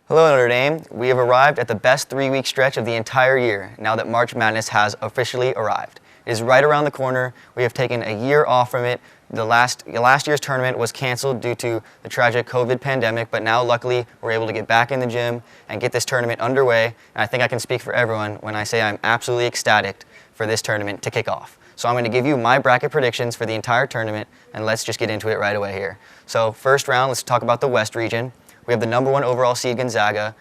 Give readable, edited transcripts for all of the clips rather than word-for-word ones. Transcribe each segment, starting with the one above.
Hello Notre Dame, we have arrived at the best 3-week stretch of the entire year now that March Madness has officially arrived. It is right around the corner. We have taken a year off from it. The last year's tournament was canceled due to the tragic COVID pandemic, but now luckily we're able to get back in the gym and get this tournament underway. And I think I can speak for everyone when I say I'm absolutely ecstatic for this tournament to kick off. So I'm going to give you my bracket predictions for the entire tournament, and let's just get into it right away here. So first round, let's talk about the West region. We have the #1 overall seed Gonzaga.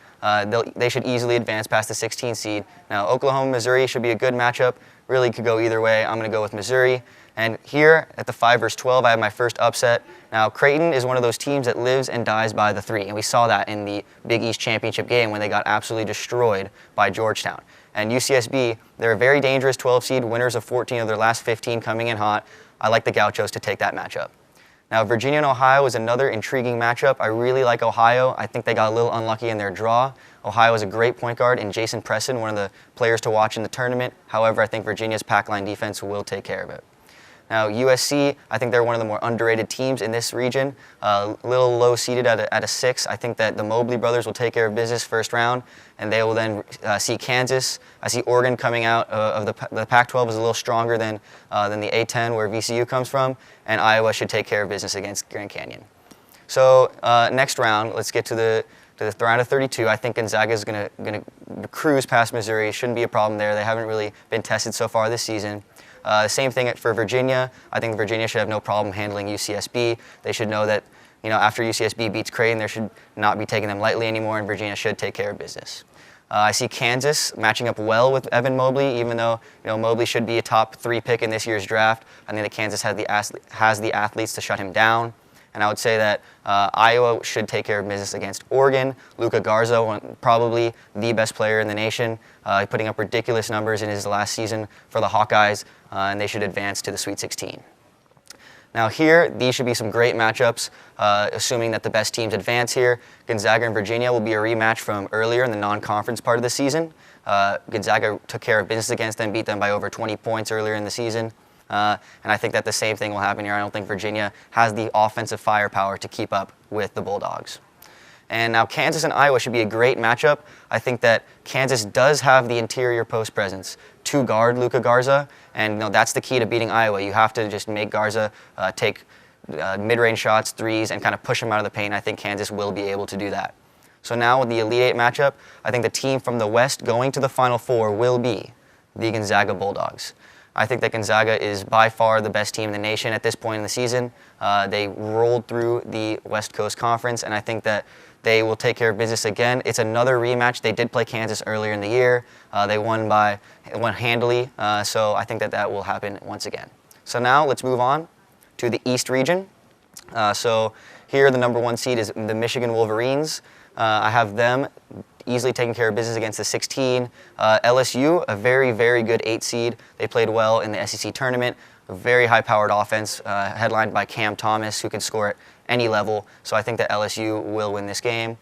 They should easily advance past the 16 seed. Now Oklahoma, Missouri should be a good matchup. Really could go either way. I'm going to go with Missouri. And here at the 5 versus 12, I have my first upset. Now Creighton is one of those teams that lives and dies by the 3, and we saw that in the Big East Championship game when they got absolutely destroyed by Georgetown. And UCSB, they're a very dangerous 12 seed, winners of 14 of their last 15 coming in hot. I like the Gauchos to take that matchup. Now, Virginia and Ohio is another intriguing matchup. I really like Ohio. I think they got a little unlucky in their draw. Ohio is a great point guard in Jason Preston, one of the players to watch in the tournament. However, I think Virginia's pack line defense will take care of it. Now, USC, I think they're one of the more underrated teams in this region. A little low-seeded at a 6. I think that the Mobley brothers will take care of business first round, and they will then see Kansas. I see Oregon coming out of the Pac-12 is a little stronger than the A-10 where VCU comes from, and Iowa should take care of business against Grand Canyon. So next round, let's get to the round of 32. I think Gonzaga is going to cruise past Missouri. Shouldn't be a problem there. They haven't really been tested so far this season. Same thing for Virginia. I think Virginia should have no problem handling UCSB. They should know that, after UCSB beats Creighton, they should not be taking them lightly anymore, and Virginia should take care of business. I see Kansas matching up well with Evan Mobley, even though Mobley should be a top 3 pick in this year's draft. I think that Kansas has the athletes to shut him down. And I would say that Iowa should take care of business against Oregon. Luka Garza, probably the best player in the nation, putting up ridiculous numbers in his last season for the Hawkeyes, and they should advance to the Sweet 16. Now here, these should be some great matchups, assuming that the best teams advance here. Gonzaga and Virginia will be a rematch from earlier in the non-conference part of the season. Gonzaga took care of business against them, beat them by over 20 points earlier in the season. And I think that the same thing will happen here. I don't think Virginia has the offensive firepower to keep up with the Bulldogs. And now Kansas and Iowa should be a great matchup. I think that Kansas does have the interior post presence to guard Luka Garza, and that's the key to beating Iowa. You have to just make Garza take mid-range shots, threes, and kind of push him out of the paint. I think Kansas will be able to do that. So now with the Elite Eight matchup, I think the team from the West going to the Final Four will be the Gonzaga Bulldogs. I think that Gonzaga is by far the best team in the nation at this point in the season. They rolled through the West Coast Conference, and I think that they will take care of business again. It's another rematch. They did play Kansas earlier in the year. They won handily, so I think that will happen once again. So now let's move on to the East region. So here the #1 seed is the Michigan Wolverines. I have them easily taking care of business against the 16. LSU, a very, very good 8 seed. They played well in the SEC tournament. A very high-powered offense, headlined by Cam Thomas, who can score at any level. So I think that LSU will win this game.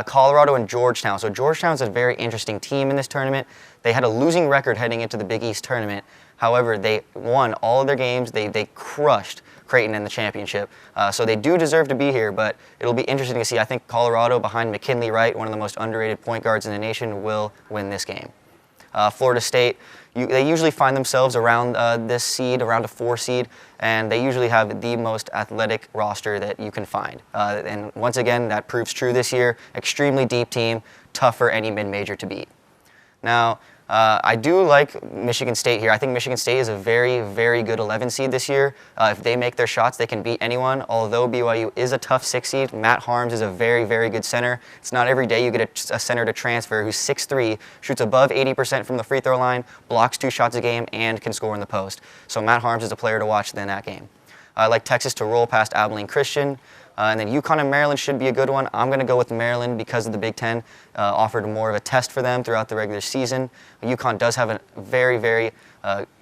Colorado and Georgetown. So Georgetown's a very interesting team in this tournament. They had a losing record heading into the Big East tournament. However, they won all of their games. They crushed Creighton in the championship. So they do deserve to be here, but it'll be interesting to see. I think Colorado, behind McKinley Wright, one of the most underrated point guards in the nation, will win this game. Florida State, they usually find themselves around this seed, around a 4 seed, and they usually have the most athletic roster that you can find. And once again, that proves true this year. Extremely deep team, tough for any mid-major to beat. Now, I do like Michigan State here. I think Michigan State is a very, very good 11 seed this year. If they make their shots, they can beat anyone. Although BYU is a tough 6 seed, Matt Harms is a very, very good center. It's not every day you get a center to transfer who's 6'3", shoots above 80% from the free throw line, blocks 2 shots a game, and can score in the post. So Matt Harms is a player to watch in that game. I like Texas to roll past Abilene Christian. And then Uconn and Maryland should be a good one. I'm going to go with Maryland because of the Big Ten offered more of a test for them throughout the regular season. Uconn does have a very, very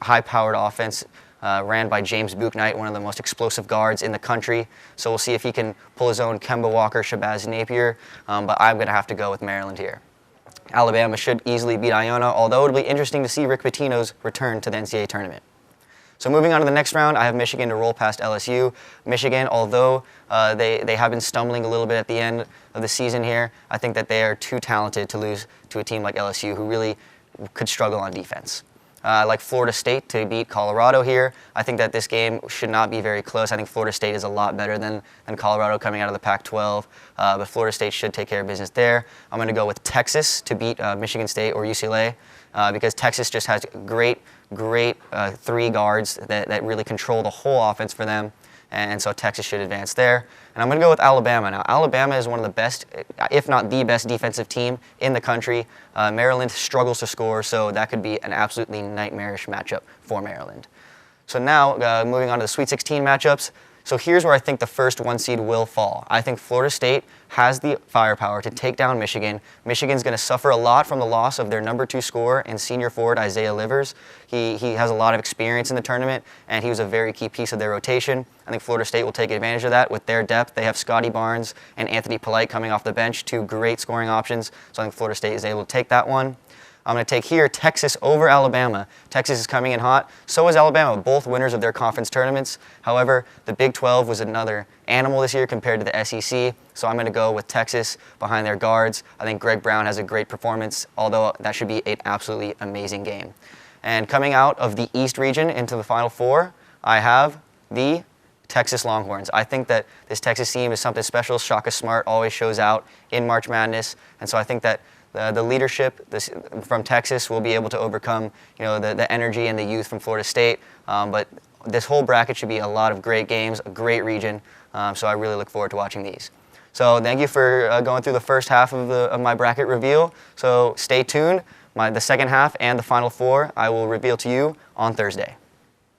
high-powered offense ran by James Bouknight, one of the most explosive guards in the country. So we'll see if he can pull his own Kemba Walker, Shabazz Napier, but I'm going to have to go with Maryland here. Alabama should easily beat Iona, although it'll be interesting to see Rick Pitino's return to the NCAA Tournament. So moving on to the next round, I have Michigan to roll past LSU. Michigan, although they have been stumbling a little bit at the end of the season here, I think that they are too talented to lose to a team like LSU, who really could struggle on defense. Like Florida State to beat Colorado here. I think that this game should not be very close. I think Florida State is a lot better than Colorado coming out of the Pac-12, but Florida State should take care of business there. I'm going to go with Texas to beat Michigan State or UCLA because Texas just has great three guards that really control the whole offense for them, and so Texas should advance there. And I'm going to go with Alabama. Now, Alabama is one of the best, if not the best, defensive team in the country. Maryland struggles to score, so that could be an absolutely nightmarish matchup for Maryland. So now, moving on to the Sweet 16 matchups. So here's where I think the first 1 seed will fall. I think Florida State has the firepower to take down Michigan. Michigan's going to suffer a lot from the loss of their number 2 scorer and senior forward, Isaiah Livers. He has a lot of experience in the tournament, and he was a very key piece of their rotation. I think Florida State will take advantage of that with their depth. They have Scotty Barnes and Anthony Polite coming off the bench, 2 great scoring options. So I think Florida State is able to take that one. I'm going to take here Texas over Alabama. Texas is coming in hot. So is Alabama, both winners of their conference tournaments. However, the Big 12 was another animal this year compared to the SEC. So I'm going to go with Texas behind their guards. I think Greg Brown has a great performance, although that should be an absolutely amazing game. And coming out of the East region into the Final Four, I have the Texas Longhorns. I think that this Texas team is something special. Shaka Smart always shows out in March Madness, and so I think that the leadership from Texas will be able to overcome, the energy and the youth from Florida State. But this whole bracket should be a lot of great games, a great region. So I really look forward to watching these. So thank you for going through the first half of my bracket reveal. So stay tuned. The second half and the Final Four I will reveal to you on Thursday.